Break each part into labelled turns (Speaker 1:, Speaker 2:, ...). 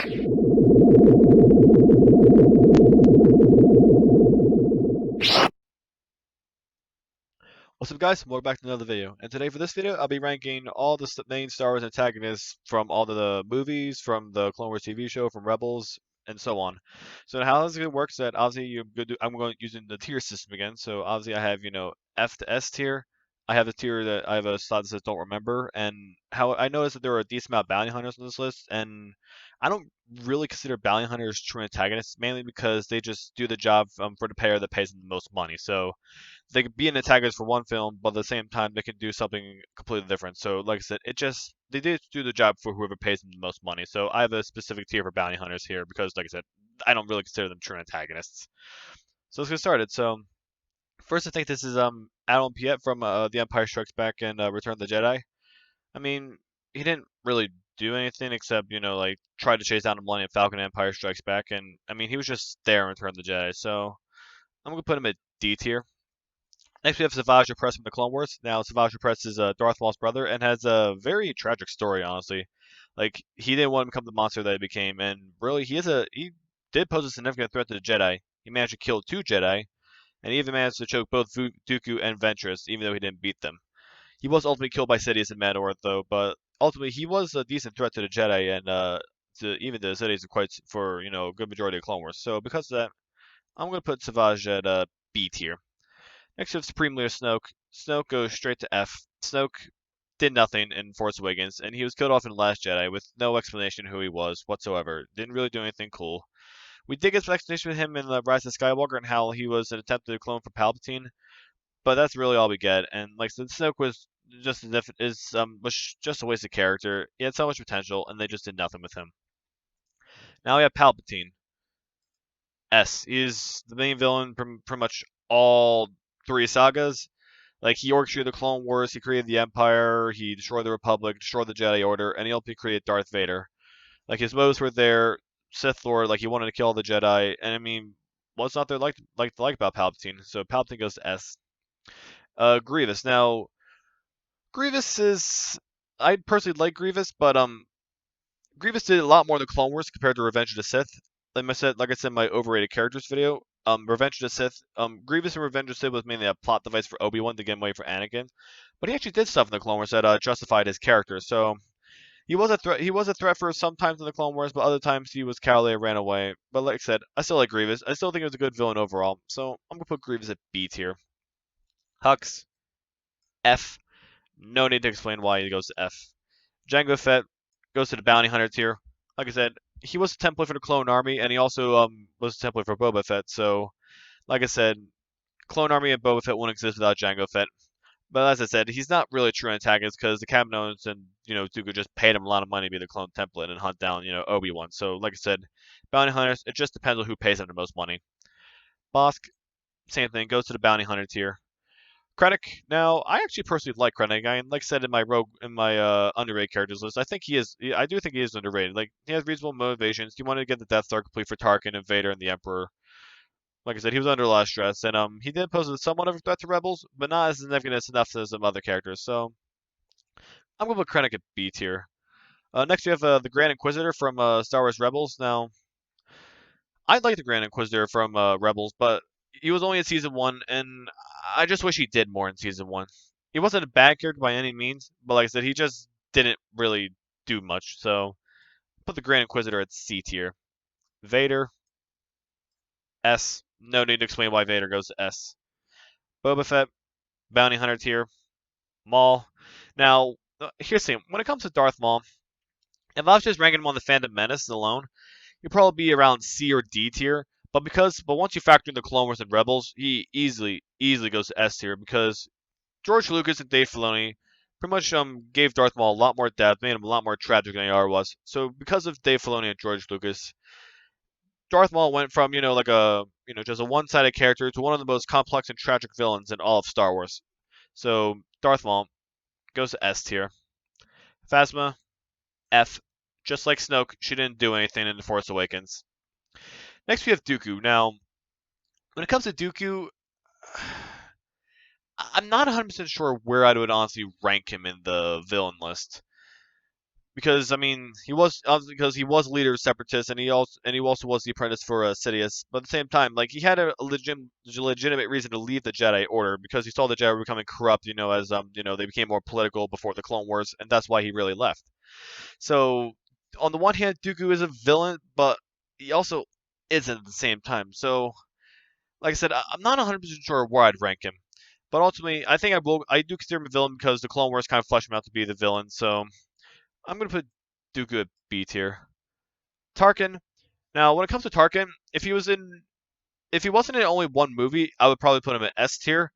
Speaker 1: What's up guys, welcome back to another video, and today for this video I'll be ranking all the main Star Wars antagonists from all of the movies, from the Clone Wars TV show, from Rebels, and so on. So how this is going to work is that obviously I'm going using the tier system again, so obviously I have, F to S tier, I have a tier that I have a slot that says don't remember, and how I noticed that there were a decent amount of bounty hunters on this list, and I don't really consider bounty hunters true antagonists, mainly because they just do the job for the payer that pays them the most money, so they could be an antagonist for one film, but at the same time they can do something completely different. So, like I said, they did do the job for whoever pays them the most money. So I have a specific tier for bounty hunters here because, like I said, I don't really consider them true antagonists. So let's get started. So first, I think this is Admiral Piet from The Empire Strikes Back and Return of the Jedi. I mean, he didn't really do anything except like try to chase down the Millennium Falcon in Empire Strikes Back, and I mean he was just there in Return of the Jedi. So I'm gonna put him at D tier. Next, we have Savage Opress from the Clone Wars. Now, Savage Opress is Darth Maul's brother and has a very tragic story, honestly. Like, he didn't want to become the monster that he became, and really, he did pose a significant threat to the Jedi. He managed to kill 2 Jedi, and he even managed to choke both Dooku and Ventress, even though he didn't beat them. He was ultimately killed by Sidious and Mandalore, though, but ultimately, he was a decent threat to the Jedi and even to Sidious for a good majority of Clone Wars. So, because of that, I'm going to put Savage at B tier. Next we have Supreme Leader Snoke. Snoke goes straight to F. Snoke did nothing in Force Awakens, and he was killed off in The Last Jedi with no explanation who he was whatsoever. Didn't really do anything cool. We did get some explanation with him in The Rise of Skywalker and how he was an attempted clone for Palpatine, but that's really all we get. And like I said, Snoke was just as if was just a waste of character. He had so much potential, and they just did nothing with him. Now we have Palpatine. S. He's the main villain from pretty much all 3 sagas. Like, he orchestrated the Clone Wars, he created the Empire, he destroyed the Republic, destroyed the Jedi Order, and he ultimately created Darth Vader. Like, his motives were there, Sith Lord, like, he wanted to kill all the Jedi, and I mean, what's not there like about Palpatine? So Palpatine goes to S. Grievous. Now, Grievous is... I personally like Grievous, but, Grievous did a lot more in the Clone Wars compared to Revenge of the Sith. Like I said in my overrated characters video, Revenge of the Sith, Grievous and Revenge of the Sith was mainly a plot device for Obi-Wan to get away for Anakin, but he actually did stuff in the Clone Wars that justified his character. So he was a threat. He was a threat for some times in the Clone Wars, but other times he was cowardly and ran away. But like I said, I still like Grievous. I still think he was a good villain overall. So I'm gonna put Grievous at B tier. Hux, F. No need to explain why he goes to F. Jango Fett goes to the Bounty Hunter tier. Like I said, he was a template for the Clone Army, and he also was a template for Boba Fett. So, like I said, Clone Army and Boba Fett won't exist without Jango Fett. But as I said, he's not really a true antagonist because the Kaminoans and Dooku just paid him a lot of money to be the clone template and hunt down Obi-Wan. So, like I said, Bounty Hunters, it just depends on who pays them the most money. Bosk, same thing, goes to the Bounty Hunter tier. Krennic. Now, I actually personally like Krennic. Like I said in my underrated characters list, I do think he is underrated. Like, he has reasonable motivations. He wanted to get the Death Star complete for Tarkin and Vader and the Emperor. Like I said, he was under a lot of stress, and he did pose somewhat of a threat to Rebels, but not as significant enough as some other characters. So I'm gonna put Krennic at B tier. Next, we have the Grand Inquisitor from Star Wars Rebels. Now, I like the Grand Inquisitor from Rebels, but he was only in season 1, and I just wish he did more in season 1. He wasn't a bad character by any means, but like I said, he just didn't really do much. So put the Grand Inquisitor at C tier. Vader, S. No need to explain why Vader goes to S. Boba Fett, Bounty Hunter tier. Maul. Now, here's the thing. When it comes to Darth Maul, if I was just ranking him on the Phantom Menace alone, he'd probably be around C or D tier. But once you factor in the Clone Wars and Rebels, he easily goes to S tier because George Lucas and Dave Filoni pretty much gave Darth Maul a lot more depth, made him a lot more tragic than he already was. So because of Dave Filoni and George Lucas, Darth Maul went from like a just a one-sided character to one of the most complex and tragic villains in all of Star Wars. So Darth Maul goes to S tier. Phasma, F. Just like Snoke, she didn't do anything in The Force Awakens. Next we have Dooku. Now, when it comes to Dooku, I'm not 100% sure where I would honestly rank him in the villain list. because I mean because he was leader of separatists, and he also was the apprentice for Sidious. But at the same time, like he had a legitimate reason to leave the Jedi Order because he saw the Jedi were becoming corrupt. As they became more political before the Clone Wars, and that's why he really left. So on the one hand, Dooku is a villain, but he also isn't at the same time. So like I said, I'm not 100% sure where I'd rank him. But ultimately, I think I do consider him a villain because the Clone Wars kind of fleshed him out to be the villain. So I'm gonna put Dooku at B tier. Tarkin. Now, when it comes to Tarkin, if he wasn't in only one movie, I would probably put him at S tier.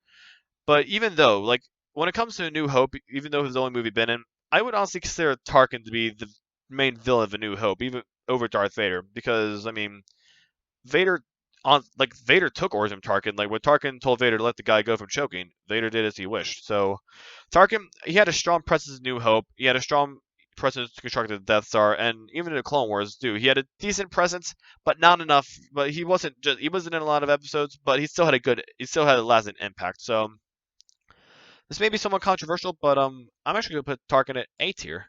Speaker 1: But even though, like, when it comes to A New Hope, even though his only movie been in, I would honestly consider Tarkin to be the main villain of A New Hope, even over Darth Vader, because I mean, Vader Vader took orders from Tarkin. Like when Tarkin told Vader to let the guy go from choking, Vader did as he wished. So Tarkin, he had a strong presence in New Hope. He had a strong presence to construct the Death Star, and even in the Clone Wars, too. He had a decent presence, but not enough. But he wasn't in a lot of episodes, but he still had a lasting impact. So this may be somewhat controversial, but I'm actually gonna put Tarkin at A tier.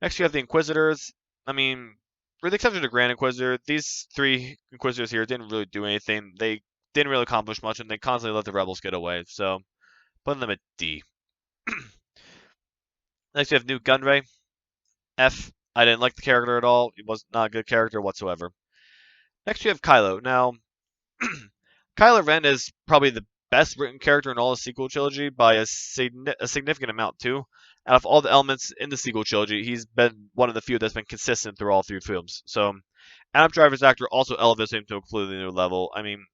Speaker 1: Next, you have the Inquisitors. I mean, with the exception of the Grand Inquisitor, these three Inquisitors here didn't really do anything. They didn't really accomplish much, and they constantly let the rebels get away. So, putting them at D. Next, you have Newt Gunray. F. I didn't like the character at all. He was not a good character whatsoever. Next, you have Kylo. Now, Kylo Ren is probably the best written character in all the sequel trilogy by a significant amount, too. Out of all the elements in the sequel trilogy, he's been one of the few that's been consistent through all three films. So, Adam Driver's actor also elevates him to a completely new level. I mean,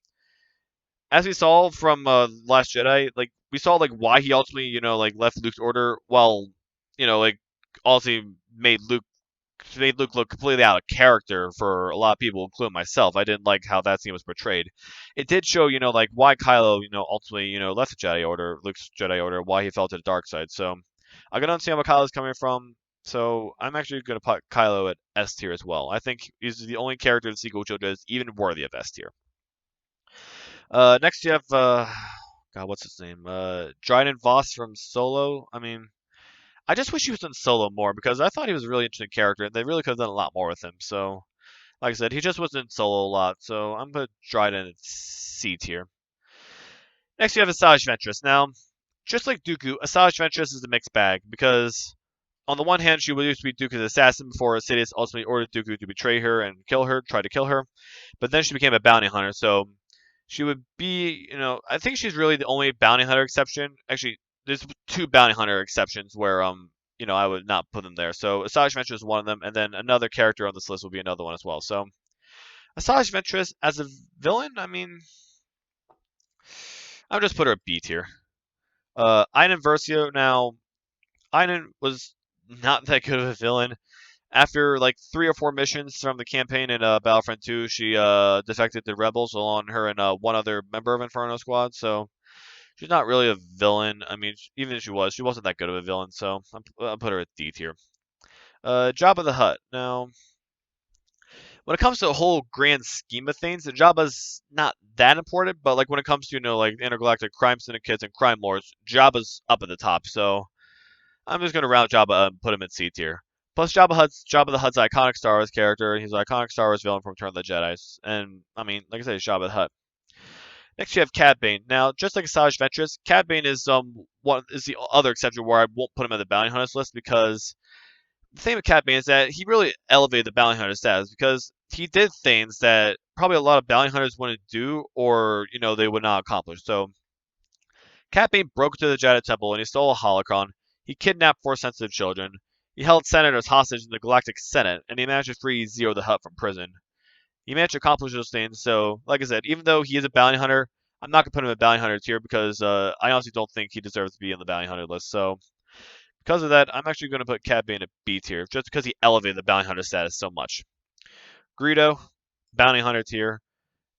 Speaker 1: as we saw from Last Jedi, like we saw like why he ultimately like left Luke's order, while like also made Luke look completely out of character for a lot of people, including myself. I didn't like how that scene was portrayed. It did show like why Kylo ultimately left the Jedi Order, Luke's Jedi Order, why he fell to the dark side. So I can understand where Kylo's coming from. So I'm actually going to put Kylo at S tier as well. I think he's the only character in the sequel trilogy that's even worthy of S tier. Next you have God, what's his name? Dryden Voss from Solo. I mean, I just wish he was in Solo more because I thought he was a really interesting character and they really could have done a lot more with him. So, like I said, he just wasn't in Solo a lot. So I'm gonna Dryden at C tier. Next, you have Asajj Ventress. Now, just like Dooku, Asajj Ventress is a mixed bag because on the one hand, she used to be Dooku's assassin before Sidious ultimately ordered Dooku to betray her and kill her, try to kill her. But then she became a bounty hunter, so she would be, I think she's really the only bounty hunter exception. Actually, there's two bounty hunter exceptions where, I would not put them there. So Asajj Ventress is one of them, and then another character on this list will be another one as well. So Asajj Ventress as a villain, I mean, I'll just put her at B tier. Inen Versio, now, Inen was not that good of a villain. After like 3 or 4 missions from the campaign in Battlefront 2, she defected to rebels along her and one other member of Inferno Squad. So she's not really a villain. I mean, even if she wasn't that good of a villain. So I'll put her at D tier. Jabba the Hutt. Now, when it comes to the whole grand scheme of things, the Jabba's not that important. But like when it comes to like intergalactic crime syndicates and crime lords, Jabba's up at the top. So I'm just gonna round Jabba up and put him in C tier. Plus, Jabba the Hutt's iconic Star Wars character. He's an iconic Star Wars villain from Return of the Jedi. And I mean, like I said, Jabba the Hutt. Next, you have Cad Bane. Now, just like Asajj Ventress, Cad Bane is the other exception where I won't put him on the bounty hunters list because the thing with Cad Bane is that he really elevated the bounty hunter status because he did things that probably a lot of bounty hunters wouldn't do or they would not accomplish. So Cad Bane broke into the Jedi Temple and he stole a holocron. He kidnapped 4 sensitive children. He held senators hostage in the Galactic Senate, and he managed to free Zero the Hutt from prison. He managed to accomplish those things. So, like I said, even though he is a bounty hunter, I'm not gonna put him in a bounty hunter tier because I honestly don't think he deserves to be on the bounty hunter list. So, because of that, I'm actually gonna put Cad Bane at B tier just because he elevated the bounty hunter status so much. Greedo, bounty hunter tier.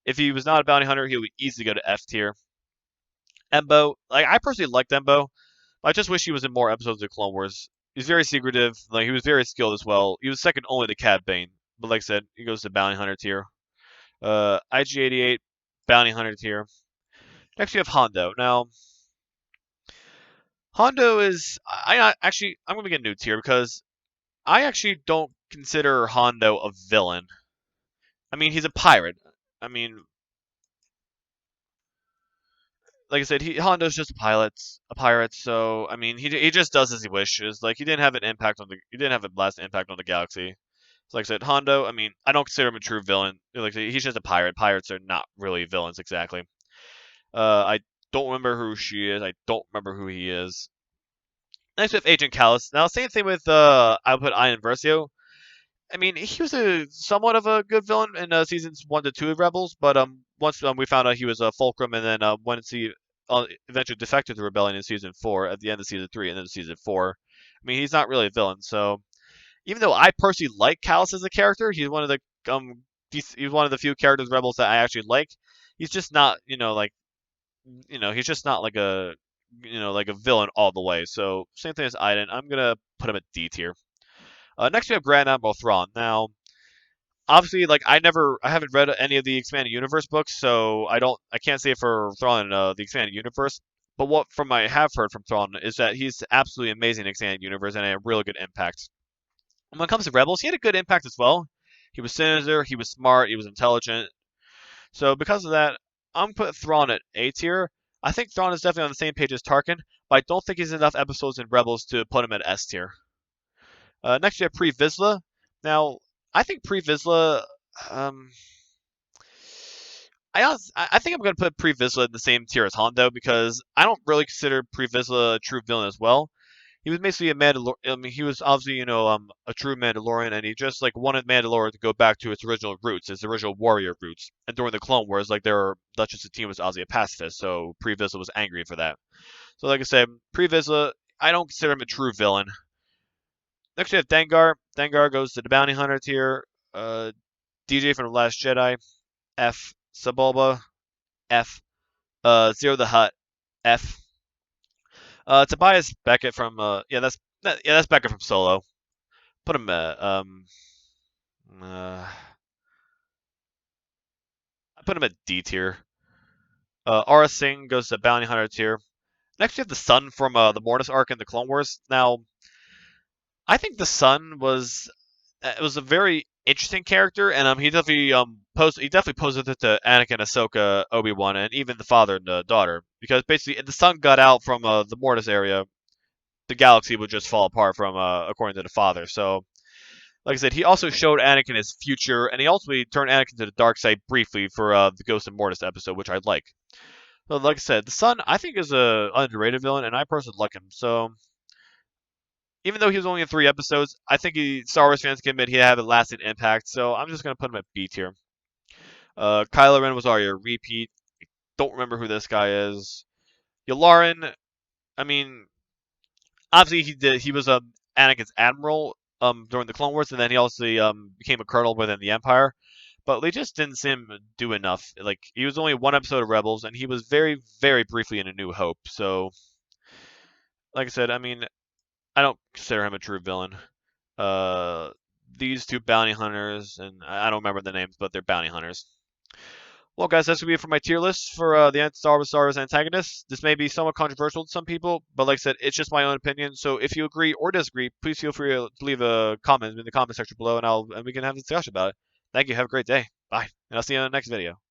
Speaker 1: If he was not a bounty hunter, he would easily go to F tier. Embo, like I personally liked Embo. I just wish he was in more episodes of Clone Wars. He's very secretive. Like he was very skilled as well. He was second only to Cad Bane. But like I said, he goes to bounty hunter tier. IG-88, bounty hunter tier. Next, you have Hondo. Now, Hondo is I'm gonna get a new tier because I actually don't consider Hondo a villain. I mean, he's a pirate. I mean, like I said, Hondo's just a pirate. So I mean, he just does as he wishes. Like he didn't have a lasting impact on the galaxy. So like I said, Hondo. I mean, I don't consider him a true villain. Like he's just a pirate. Pirates are not really villains exactly. I don't remember who she is. I don't remember who he is. Next we have Agent Kallus. Now same thing with I put Ian Versio. I mean, he was a somewhat of a good villain in seasons 1 to 2 of Rebels, but once we found out he was a Fulcrum, and then once he eventually defected to Rebellion in season 4 at the end of season 3 and then season 4, I mean, he's not really a villain. So even though I personally like Kallus as a character, he's one of the few characters Rebels that I actually like. He's just not, he's just not like a like a villain all the way. So same thing as Iden. I'm gonna put him at D tier. Next we have Grand Admiral Thrawn. Now, obviously, like I haven't read any of the expanded universe books, so I can't say for Thrawn in the expanded universe. But what from I have heard from Thrawn is that he's absolutely amazing in expanded universe and a really good impact. When it comes to Rebels, he had a good impact as well. He was sinister, he was smart, he was intelligent. So because of that, I'm putting Thrawn at A tier. I think Thrawn is definitely on the same page as Tarkin, but I don't think he's enough episodes in Rebels to put him at S tier. Next we have Previzla. Now, I think Previzla. Um, I think I'm going to put Previzla in the same tier as Hondo because I don't really consider Previzla a true villain as well. He was basically a Mandalorian. I mean, he was obviously a true Mandalorian, and he just like wanted Mandalore to go back to its original roots, its original warrior roots. And during the Clone Wars, like Duchess Satine was obviously a pacifist, so Previzla was angry for that. So like I said, Previzla, I don't consider him a true villain. Next we have Dengar. Dengar goes to the bounty hunter tier. DJ from the Last Jedi, F. Sebulba, F. Zero the Hutt, F. Tobias Beckett from that's Beckett from Solo. Put him uh, I put him at D tier. Aura Singh goes to bounty hunter tier. Next we have the Sun from the Mortis arc in the Clone Wars. Now, I think the Sun was it was a very interesting character, and he definitely posed it to Anakin, Ahsoka, Obi Wan, and even the father and the daughter. Because basically, if the sun got out from the Mortis area, the galaxy would just fall apart from according to the father. So, like I said, he also showed Anakin his future, and he also turned Anakin to the dark side briefly for the Ghost of Mortis episode, which I like. So, like I said, the Sun I think is a underrated villain, and I personally like him. So even though he was only in 3 episodes, I think Star Wars fans can admit he had a lasting impact. So I'm just gonna put him at B tier. Kylo Ren was already a repeat. Don't remember who this guy is. Yularen, I mean, obviously he was Anakin's admiral during the Clone Wars, and then he also became a colonel within the Empire. But they just didn't see him do enough. Like he was only 1 episode of Rebels, and he was very, very briefly in A New Hope. So, like I said, I mean, I don't consider him a true villain. Uh, these two bounty hunters, and I don't remember the names, but they're bounty hunters. Well, guys, that's going to be it for my tier list for the Star Wars antagonists. This may be somewhat controversial to some people, but like I said, it's just my own opinion. So if you agree or disagree, please feel free to leave a comment in the comment section below, and we can have a discussion about it. Thank you. Have a great day. Bye. And I'll see you in the next video.